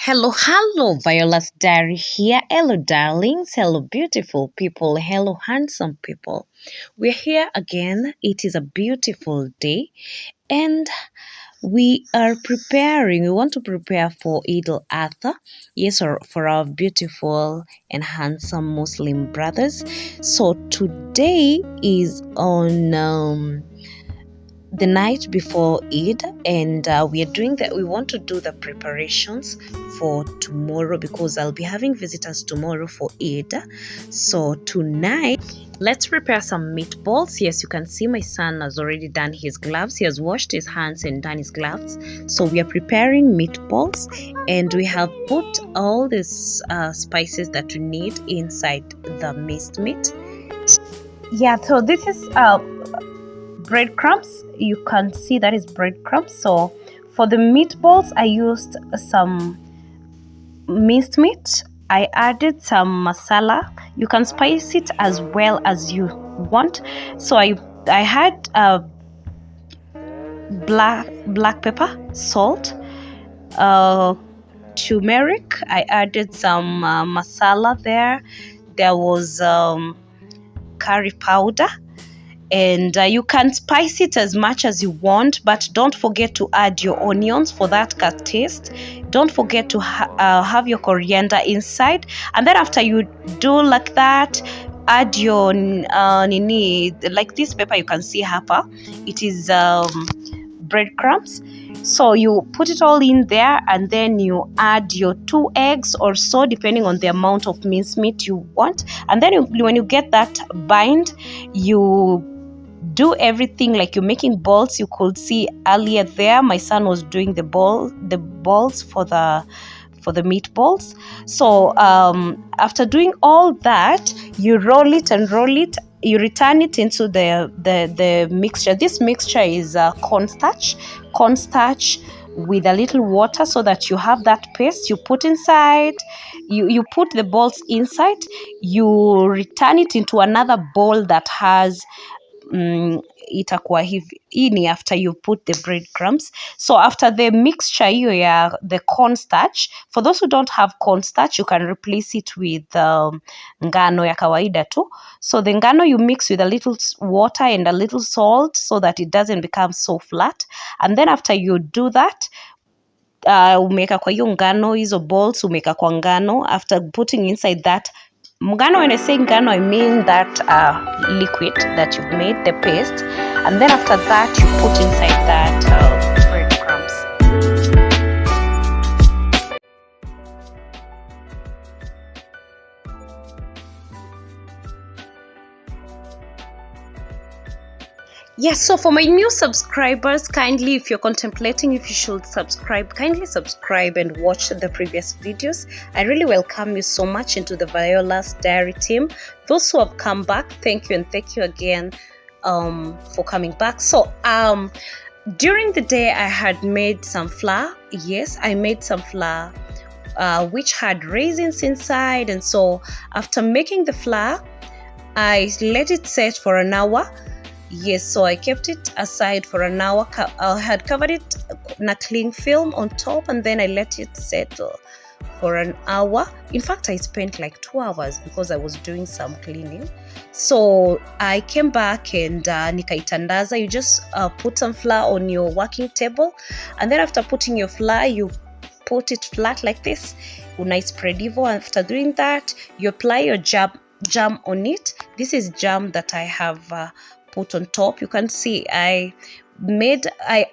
Hello, Viola's Diary here. Hello, darlings. Hello, beautiful people. Hello, handsome people. We're here again. It is a beautiful day, and we are preparing. We want to prepare for Eid al Adha. Yes, or for our beautiful and handsome Muslim brothers. So today is on the night before Eid, and we are doing that. We want to do the preparations for tomorrow because I'll be having visitors tomorrow for Eid. So tonight, let's prepare some meatballs. Yes, you can see my son has already done his gloves. He has washed his hands and done his gloves. So we are preparing meatballs, and we have put all these spices that we need inside the minced meat. Yeah, so this is breadcrumbs. You can see that is breadcrumbs. So for the meatballs, I used some minced meat. I added some masala. You can spice it as well as you want. So I had black pepper, salt, turmeric. I added some masala there. There was curry powder, and you can spice it as much as you want, but don't forget to add your onions for that taste. Don't forget to have your coriander inside, and then after you do like that, add your nini, like this pepper you can see hapa. It is breadcrumbs. So you put it all in there, and then you add your 2 eggs or so, depending on the amount of mincemeat you want. And then when you get that bind, you do everything like you're making balls. You could see earlier there my son was doing the balls for the meatballs. So after doing all that, you roll it, you return it into the mixture. This mixture is cornstarch with a little water, so that you have that paste. You put inside, you put the balls inside, you return it into another bowl that has itakuwa hivi. Hii ni after you put the breadcrumbs. So after the mixture hiyo ya the cornstarch, for those who don't have cornstarch, you can replace it with ngano ya kawaida tu. So the ngano you mix with a little water and a little salt, so that it doesn't become so flat. And then after you do that, umeka kwa hiyo ngano, hizo balls umeka kwa ngano. After putting inside that ngano, when I say ngano, I mean that liquid that you've made, the paste. And then after that, you put inside that breadcrumbs. Yes, so for my new subscribers, kindly, if you're contemplating if you should subscribe, kindly subscribe and watch the previous videos. I really welcome you so much into the Viola's Diary team. Those who have come back, thank you, and thank you again for coming back. So during the day, I had made some flour. Yes, I made some flour which had raisins inside. And so after making the flour, I let it set for an hour. Yes, so I kept it aside for an hour. I had covered it in a cling film on top, and then I let it settle for an hour. In fact, I spent like 2 hours because I was doing some cleaning. So I came back and nikaitandaza. You just put some flour on your working table, and then after putting your flour, you put it flat like this. Unai spread hivyo. After doing that, you apply your jam on it. This is jam that I have put on top. You can see I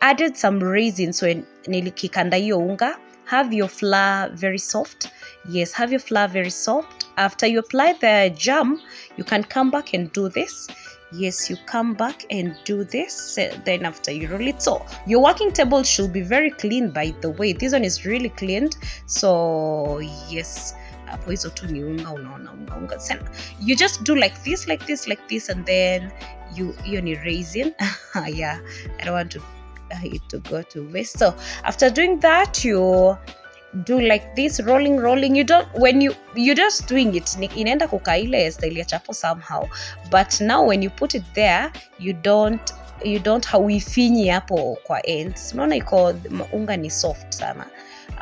added some raisins when nilikikanda hiyo unga. Have your flour very soft. Yes, have your flour very soft. After you apply the jam, you can come back and do this. Yes, you come back and do this. Then after you roll it, so your working table should be very clean, by the way. This one is really cleaned. So yes, hapo hizo tu ni unga, unaona unga sana. You just do like this, and then you need raisin. Yeah, I don't want it to go to waste. So after doing that, you do like this, rolling. You don't, when you just doing it, inaenda kukaa ile style ya chapo somehow. But now when you put it there, you don't hauifinyi hapo kwa ends. Unaona iko unga ni soft sana.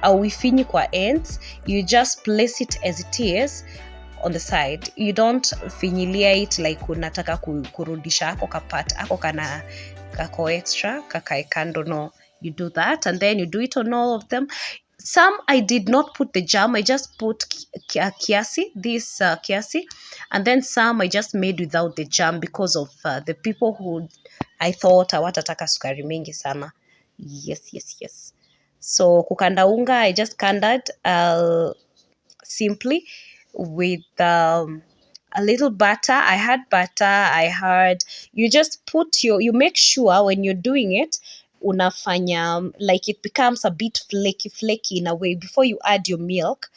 auifinyi kwa ends, you just place it as it is on the side. You don't finyilia it like unataka kurudisha ako kapata ako kana kako extra kakae kando. No, you do that and then you do it on all of them. Some I did not put the jam, I just put kiasi, this kiasi, and then some I just made without the jam because of the people who I thought hawatataka sukari mingi sana. Yes. So kukanda unga, I just kandad simply with a little butter. I had butter. You just put you make sure when you're doing it, unafanya like it becomes a bit flaky in a way before you add your milk.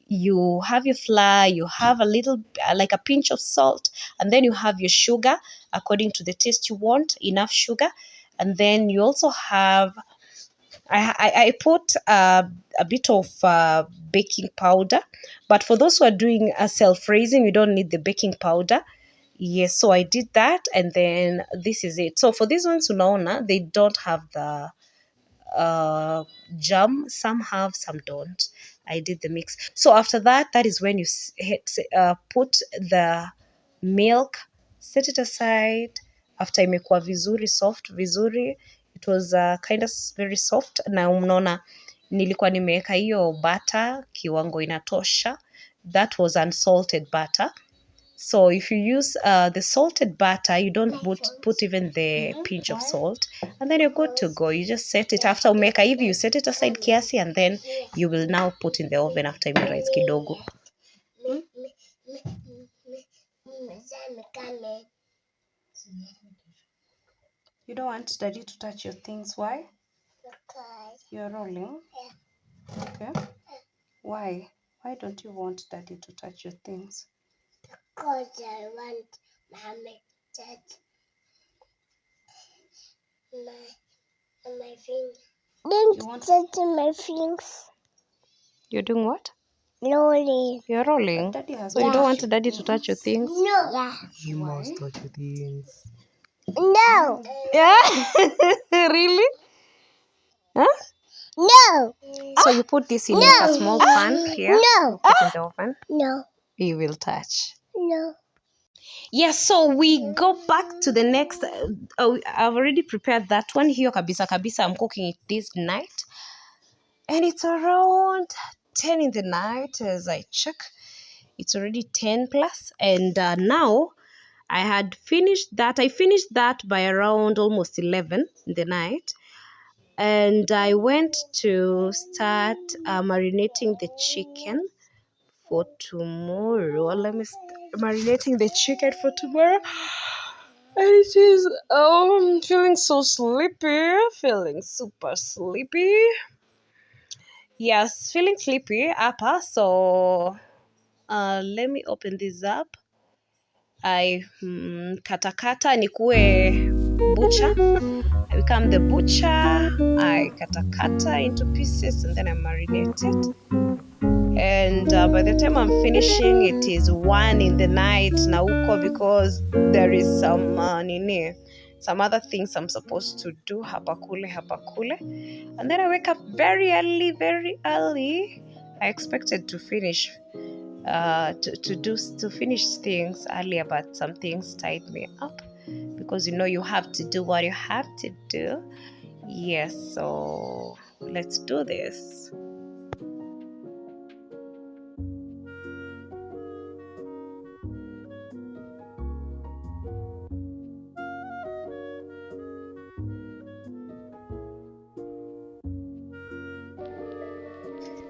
You have your flour, you have a little like a pinch of salt, and then you have your sugar according to the taste you want, enough sugar. And then you also have I put a bit of baking powder, but for those who are doing a self-raising, you don't need the baking powder. Yes, so I did that, and then this is it. So for these ones, unaona, they don't have the jam. Some have, some don't. I did the mix. So after that, that is when you put the milk, set it aside. After imekuwa vizuri, soft vizuri, it was kind of very soft. Na unaona nilikuwa nimeweka hiyo butter kiwango inatosha. That was unsalted butter. So if you use the salted butter, you don't put even the pinch of salt, and then you're good to go. You just set it after umeka hivi, you set it aside kiasi, and then you will now put in the oven after imerise kidogo. You don't want daddy to touch your things. Why? Because you're rolling. Yeah. Okay. Why? Why don't you want daddy to touch your things? Because I want mommy to touch my things. Don't touch my things. You're doing what? Rolling. You're rolling? Daddy has so you don't want daddy to touch your things? No. Yeah. You must touch your things. No. Yeah? Really? Huh? No. So you put this in a small pan here? No. Put in the oven? No. You will touch? No. Yes, so we go back to the next. I've already prepared that one. Hiyo kabisa kabisa. I'm cooking it this night. And it's around 10 in the night as I check. It's already 10 plus. And now I had finished that. I finished that by around almost 11 in the night. And I went to start marinating the chicken for tomorrow. Let me start marinating the chicken for tomorrow. And it is feeling so sleepy, feeling super sleepy. Yes, feeling sleepy hapa. So let me open this up. I katakata nikue butcher. I become the butcher. I katakata into pieces and then I marinate it. And by the time I'm finishing, it is 1 in the night na uko because there is some other things I'm supposed to do hapa kule. And then I wake up very early. I expected to finish to finish things earlier, but some things tied me up because you have to do what you have to do. Yes, so let's do this.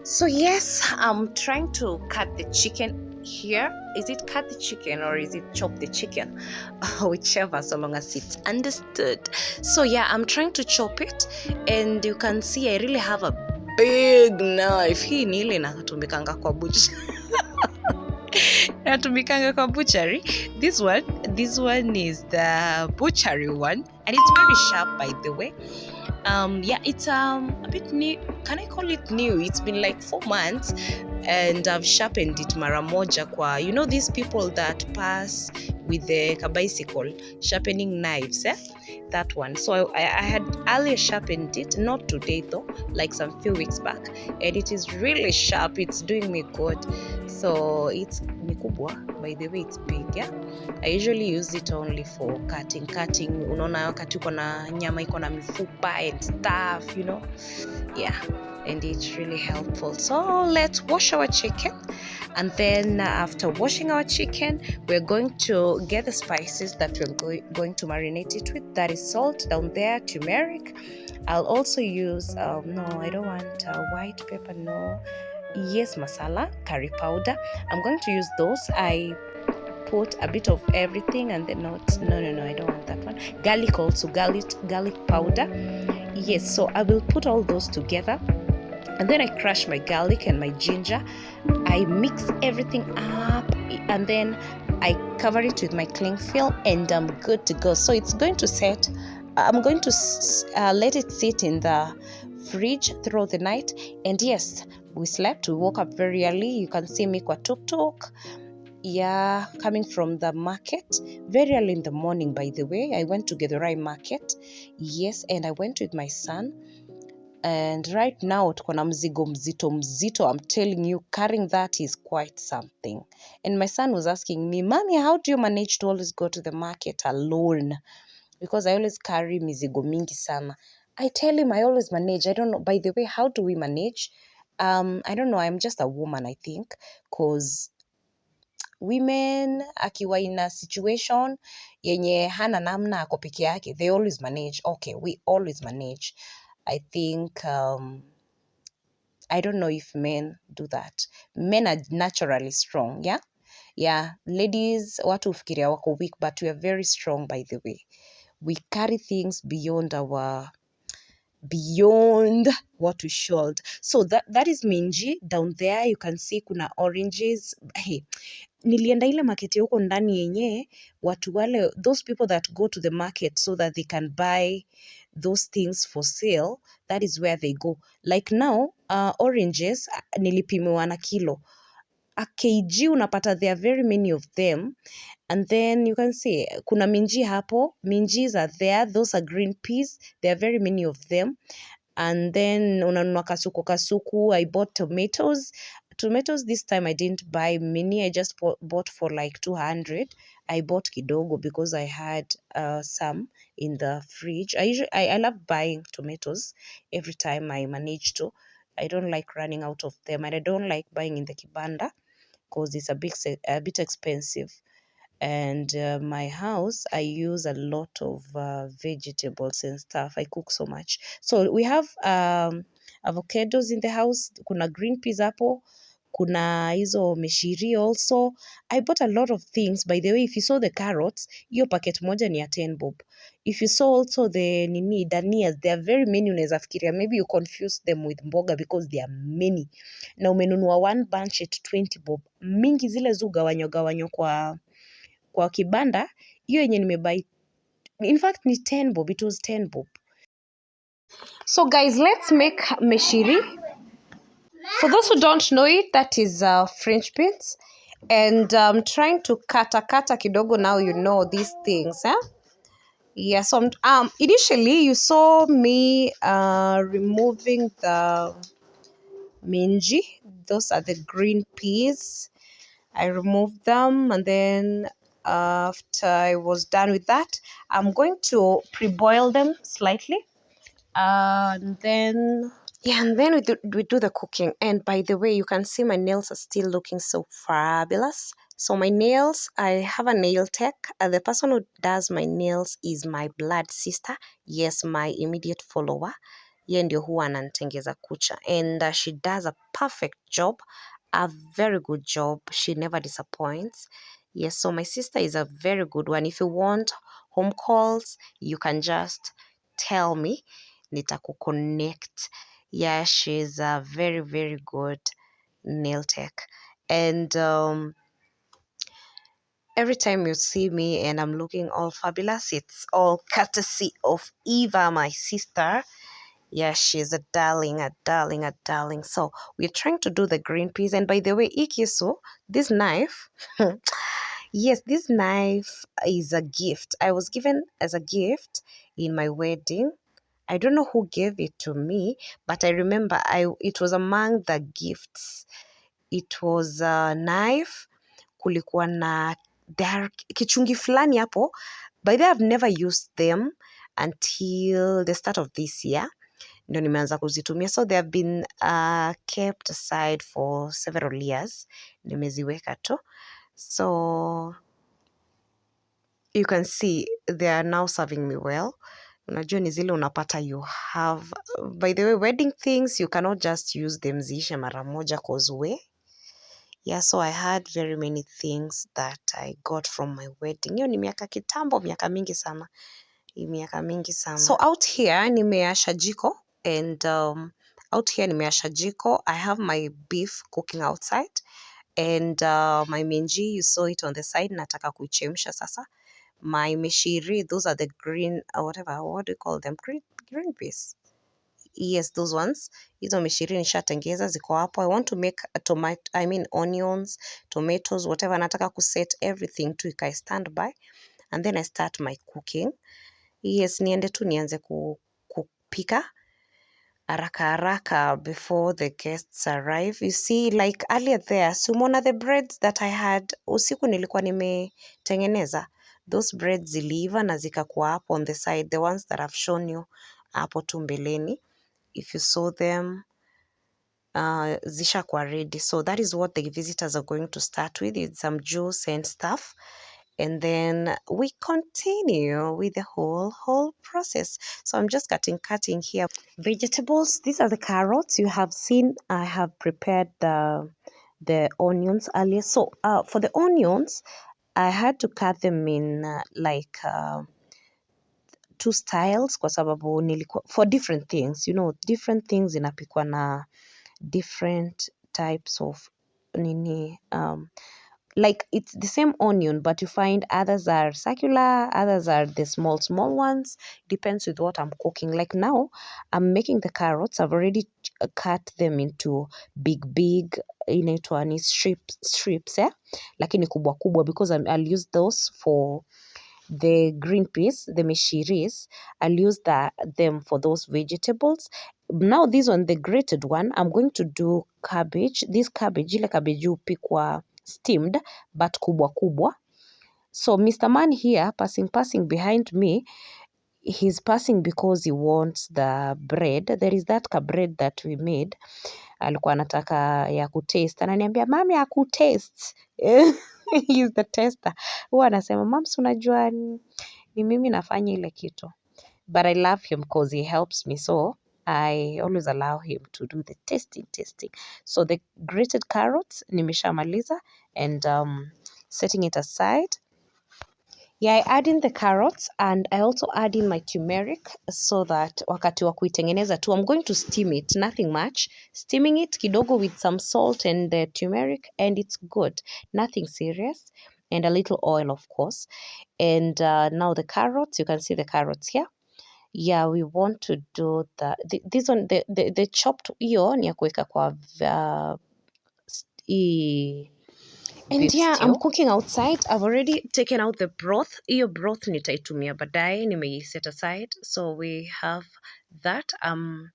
So yes, I'm trying to cut the chicken here. Is it cut the chicken or is it chop the chicken? Whichever, so long as it's understood. So yeah, I'm trying to chop it, and you can see I really have a big knife. Hii ni ile inatumikanga kwa butchery. Inatumikanga kwa butchery. This one is the butchery one, and it's very sharp, by the way. Yeah, it's a bit new. Can I call it new? It's been like 4 months, and I've sharpened it mara moja kwa, you know, these people that pass with the bicycle sharpening knives, that one. So I had earlier sharpened it, not today though, like some few weeks back, and it is really sharp. It's doing me good. So it's mikubwa, by the way, it's big, yeah. I usually use it only for cutting. Unaona wakati uko na nyama iko na mifupa and stuff, you know, yeah, and it's really helpful. So let's wash our chicken, and then after washing our chicken, we're going to get the spices that we're going to marinate it with. That is salt down there, turmeric. I'll also use no, I don't want white pepper, no, yes, masala, curry powder. I'm going to use those. I put a bit of everything, and then no, I don't want that one. Garlic also, garlic powder, yes. So I will put all those together, and then I crush my garlic and my ginger. I mix everything up, and then I cover it with my cling film, and I'm good to go. So it's going to set. I'm going to let it sit in the fridge throughout the night. And yes, we slept. We woke up very early. You can see me kwa tuk-tuk. Yeah, coming from the market very early in the morning. By the way, I went to Githurai market. Yes, and I went with my son. And right now tuko na mzigo mzito. I'm telling you, carrying that is quite something. And my son was asking me, Mommy, how do you manage to always go to the market alone? Because I always carry mizigo mingi sana. I tell him I always manage. I don't know. By the way, how do we manage? I don't know. I'm just a woman, I think, because women akiwa in a situation yenye hana namna ako peke yake, they always manage. Okay, we always manage. I think I don't know if men do that. Men are naturally strong, yeah? Yeah, ladies, watu hufikiria wako weak, but we are very strong, by the way. We carry things beyond what we should. So that is minji. Down there you can see kuna oranges. Hey, nilienda ile market ya huko ndani yenye watu wale, those people that go to the market so that they can buy those things for sale, that is where they go. Like now oranges nilipimiwa na kilo a kg, unapata there are very many of them. And then you can see kuna minji hapo, minjis are there, those are green peas, there are very many of them. And then unanunua kasuku. I bought tomatoes this time. I didn't buy many, I just bought for like 200. I bought kidogo because I had some in the fridge. I love buying tomatoes every time I manage to. I don't like running out of them, and I don't like buying in the kibanda because it's a bit expensive. And my house, I use a lot of vegetables and stuff. I cook so much. So we have avocados in the house. Kuna green peas hapo. Kuna hizo mishiri also. I bought a lot of things. By the way, if you saw the carrots, hiyo packet moja ni ya 10 bob. If you saw also the danias, there are very many. Unaweza fikiria maybe you confuse them with mboga because there are many. Na umenunua one bunch at 20 bob. Mingi zile gawanywa kwa kibanda, hiyo yenye nimebuy, in fact ni 10 bob, it was 10 bob. So guys, let's make meshiri. For those who don't know it, that is French beans. And I'm trying to kata kidogo. Now you know these things, eh? Yeah, so initially you saw me removing the minji. Those are the green peas. I removed them, and then after I was done with that, I'm going to pre-boil them slightly, and then we do the cooking. And by the way, you can see my nails are still looking so fabulous. So my nails, I have a nail tech. The person who does my nails is my blood sister. Yes, my immediate follower. Yeye ndio huwa ananitengeza kucha, and she does a perfect job, a very good job. She never disappoints. Yes, so my sister is a very good one. If you want home calls, you can just tell me, nitakuconnect. Yeah, she's a very, very good nail tech. And every time you see me and I'm looking all fabulous, it's all courtesy of Eva, my sister. Yeah, she's a darling, a darling, a darling. So we're trying to do the green peas. And by the way, Ikisu, this knife, yes, this knife is a gift. I was given as a gift in my wedding. I don't know who gave it to me, but I remember it was among the gifts. It was a knife, kulikuwa na kichungi fulani hapo. By the way, I've never used them until the start of this year. Ndio nimeanza kuzitumia. So they have been kept aside for several years. Nimeziweka tu. So you can see they are now serving me well. Unajua ni zile unapata you have, by the way, wedding things you cannot just use them ziishe mara moja cause yeah, so I had very many things that I got from my wedding. Hiyo ni miaka kitambo, miaka mingi sana. Miaka mingi sana. So out here nimeasha jiko and I have my beef cooking outside and my minji, you saw it on the side, nataka kuichemsha sasa. My mishiri, those are the green, whatever, what do you call them? Green peas. Yes, those ones. Hizo mishiri nishatengeza ziko hapo. I want to make onions, tomatoes, whatever. Nataka kuset everything to ikae standby and then I start my cooking. Yes, nianze kupika haraka haraka before the guests arrive. You see, like earlier there, so umeona the breads that I had usiku nilikuwa nimetengeneza. Those breads ziliiva na zikakuwa hapo on the side, the ones that I've shown you hapo tu mbeleni. If you saw them, zishakuwa ready. So that is what the visitors are going to start with some juice and stuff. And then we continue with the whole process. So I'm just cutting here vegetables. These are the carrots. You have seen I have prepared the onions earlier. So for the onions, I had to cut them in two styles kwa sababu for different things, different things inapikwa na different types of like it's the same onion but you find others are circular, others are the small ones. Depends with what I'm cooking. Like now I'm making the carrots. I've already cut them into big inaitwa ni strips lakini kubwa kubwa because I'll use those for the green peas, the mishiris. I'll use them for those vegetables. Now this one, the grated one, I'm going to do cabbage. This cabbage, ile cabbage hupikwa steamed but kubwa kubwa. So Mr. Man here passing behind me, he's passing because he wants the bread. There is that bread that we made. Alikuwa anataka ya kutaste. Ananiambia mami ya kutaste. He's the tester. Huwa anasema mams unajua ni mimi nafanya ile kitu. But I love him because he helps me. So I always allow him to do the tasting. So the grated carrots nimeshamaliza and setting it aside. Yeah, I add in the carrots and I also add in my turmeric so that wakati wa kuitengeneza tu, I'm going to steam it, nothing much. Steaming it kidogo with some salt and the turmeric and it's good. Nothing serious. And a little oil, of course. And now the carrots, you can see the carrots here. Yeah, we want to do this one, the chopped hiyo ni ya kuweka kwa and yeah, I'm cooking outside. I've already taken out the broth. Hiyo broth nitaitumia baadaye, nimei-set aside. So we have that. I'm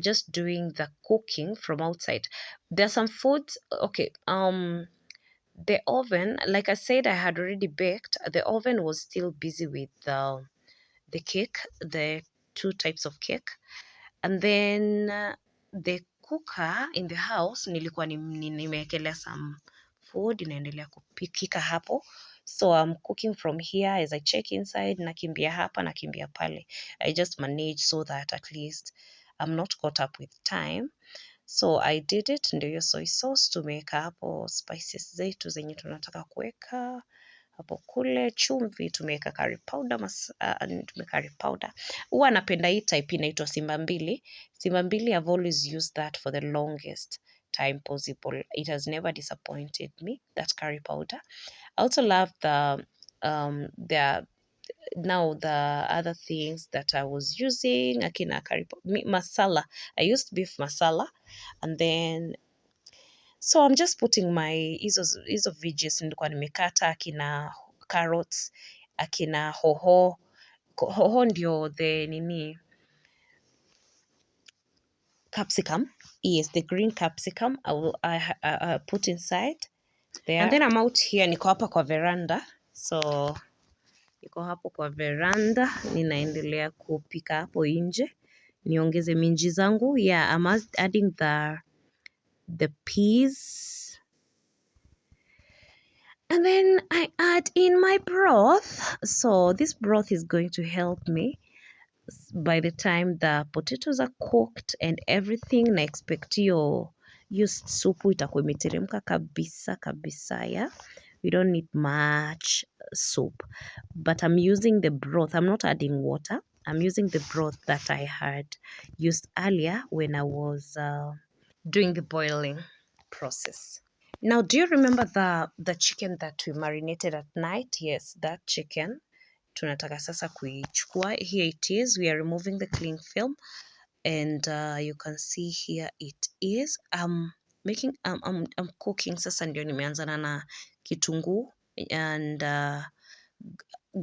just doing the cooking from outside. There are some foods. Okay. The oven, like I said, I had already baked. The oven was still busy with the cake, the two types of cake. And then the cooker in the house nilikuwa nimeekelea some food inaendelea kupikika hapo. So I'm cooking from here as I check inside, nakimbia hapa nakimbia pale. I just manage so that at least I'm not caught up with time. So I did it. Ndio hiyo soy sauce tumeweka hapo, spices zetu zenye tunataka kuweka hapo, kule chumvi tumeweka curry powder, curry powder. Huwa napenda hii type inaitwa Simba mbili. Simba mbili, I've always used that for the longest time possible. It has never disappointed me, that curry powder. I also love the now the other things that I was using, akina masala. I used beef masala, and then so I'm just putting my hizo veggies nilikuwa nimekata, akina carrots, akina hoho. Hoho ndio the nini, capsicum. Yes, the green capsicum I put inside there. And then I'm out here, niko hapa kwa veranda. So niko hapo kwa veranda, ninaendelea kupika hapo nje niongeze minji zangu. Yeah, I'm adding the peas, and then I add in my broth. So this broth is going to help me by the time the potatoes are cooked and everything. Na expect hiyo supu itakuwa imeteremka kabisa kabisa. Yeah, we don't need much soup, but I'm using the broth. I'm not adding water. I'm using the broth that I had used earlier when I was doing the boiling process. Now, do you remember the chicken that we marinated at night? Yes, that chicken tunataka sasa kuichukua. Here it is. We are removing the cling film, and you can see here it is. I'm cooking sasa, ndio nimeanza na kitunguu and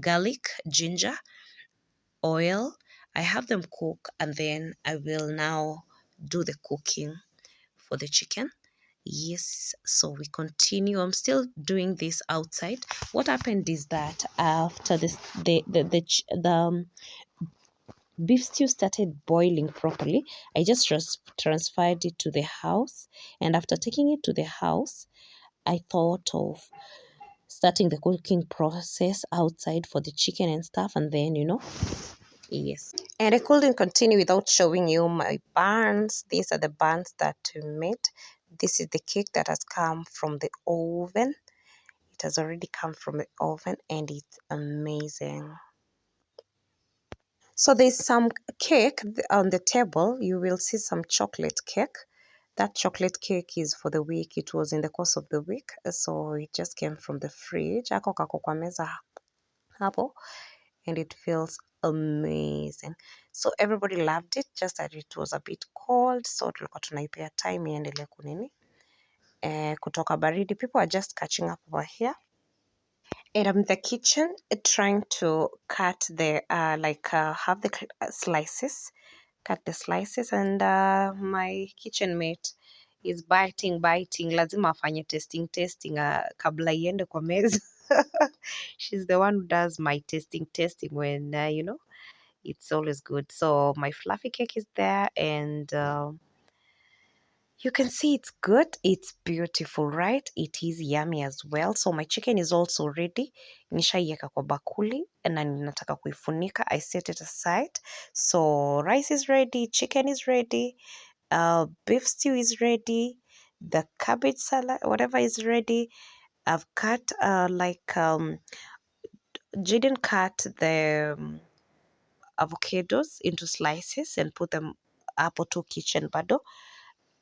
garlic, ginger, oil. I have them cook, and then I will now do the cooking for the chicken. Yes, so we continue. I'm still doing this outside. What happened is that after this, the beef stew started boiling properly, I just transferred it to the house. And after taking it to the house, I thought of starting the cooking process outside for the chicken and stuff. And then, yes. And I couldn't continue without showing you my buns. These are the buns that we made. This is the cake that has come from the oven. It has already come from the oven, and it's amazing. So there's some cake on the table. You will see some chocolate cake. That chocolate cake is for the week. It was in the course of the week. So it just came from the fridge. Ako kako kwa meza hapo. And it feels amazing. So everybody loved it, just that it was a bit cold. So tulikuwa tunaipea time iendelee kunini. Kutoka baridi. People are just catching up over here. And I'm in the kitchen trying to cut the, have the slices. Cut the slices, and my kitchen mate is biting. Lazima afanye testing kabla iende kwa meza. She's the one who does my testing when, it's always good. So my fluffy cake is there, and you can see it's good. It's beautiful, right? It is yummy as well. So my chicken is also ready. Nishaiweka kwa bakuli na ninataka kuifunika. I set it aside. So rice is ready, chicken is ready, beef stew is ready, the cabbage salad, whatever is ready. I've cut Jaden cut the avocados into slices and put them hapo tu kitchen bado.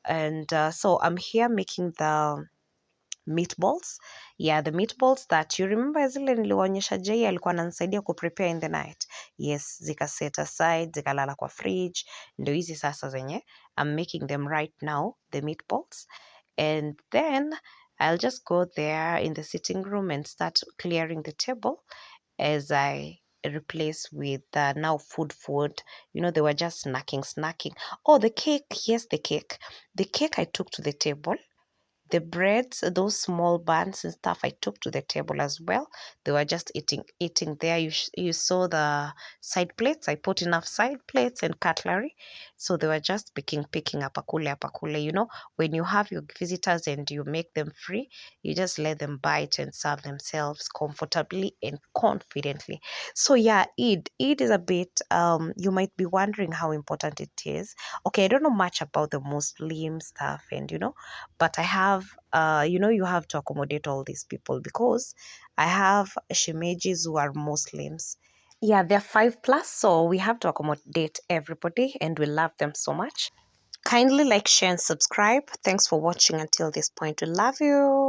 And so I'm here making the meatballs. Yeah, the meatballs that you remember zile niliwaonyesha Jay alikuwa ananisaidia kuprepare in the night. Yes, zika set aside, zikalala kwa fridge. Ndio hizi sasa zenye I'm making them right now, the meatballs. And then I'll just go there in the sitting room and start clearing the table as I replace with now food. They were just snacking. Oh, the cake. Yes, the cake I took to the table. The breads, those small buns and stuff, I took to the table as well. They were just eating there. You saw the side plates. I put enough side plates and cutlery. So they were just picking up akule. When you have your visitors and you make them free, you just let them bite and serve themselves comfortably and confidently. So yeah, Eid is a bit, you might be wondering how important it is. Okay, I don't know much about the Muslim stuff, and but I have, you have to accommodate all these people because I have shemejis who are Muslims. Yeah, they're 5+, so we have to accommodate everybody, and we love them so much. Kindly like, share, and subscribe. Thanks for watching until this point. We love you.